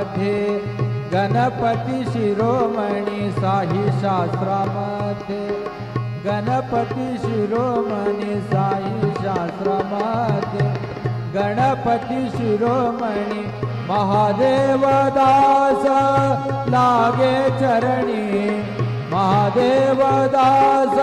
शास्त्रामध्ये गणपती शिरोमणी साई शास्त्रामध्ये गणपती शिरोमणी साई शास्त्रामध्ये गणपती शिरोमणी महादेव दास लागे चरणी महादेव दास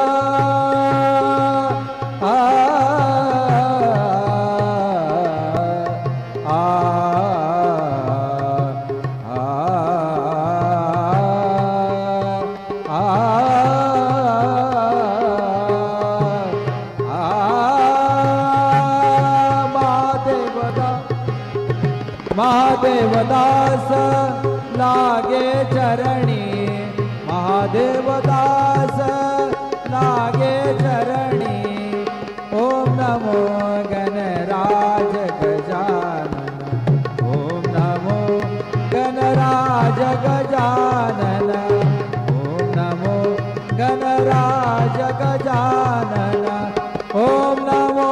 महादेव दास लागे चरणी महादेव दास लागे चरणी ओम नमो गणराज गजानन ओम नमो गणराज गजानन ओम नमो गणराज गजानन ओम नमो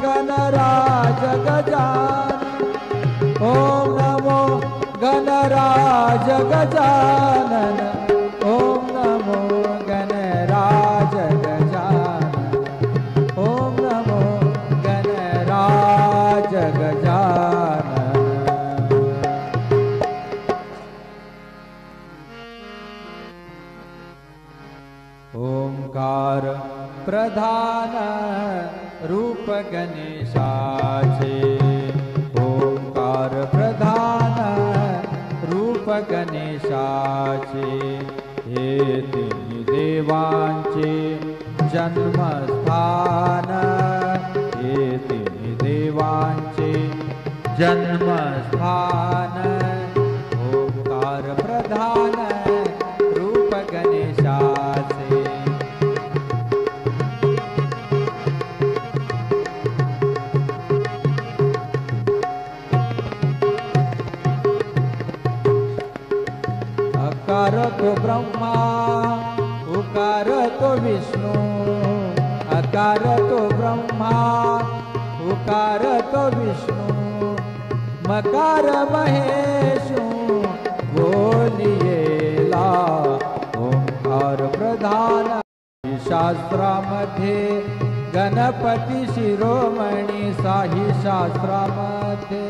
गणराज गजानन ओम नमो गणराज गजानन ओम नमो गणराज गजानन ओम नमो गणराज गजानन। ओंकार प्रधान रूप गणेशाचे ओंकार प्रधान रूप गणेशाचे हे तिन्ही देवांचे जन्मस्थान हे तिन्ही देवांचे जन्मस्थान ओंकार प्रधान रूप गणेशाचे अकार तो ब्रह्मा उकार तो विष्णु अकार तो ब्रह्मा उकार तो विष्णु मकार महेशु बोलियेला ओंकार प्रधान शास्त्रामध्ये गणपती शिरोमणी साई शास्त्रामध्ये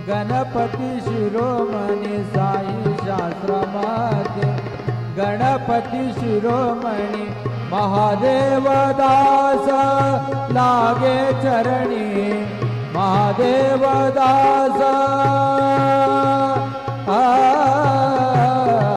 गणपती शिरोमणी साई शास्त्रामध्ये गणपती शिरोमणी महादेव दास लागे चरणी महादेव दास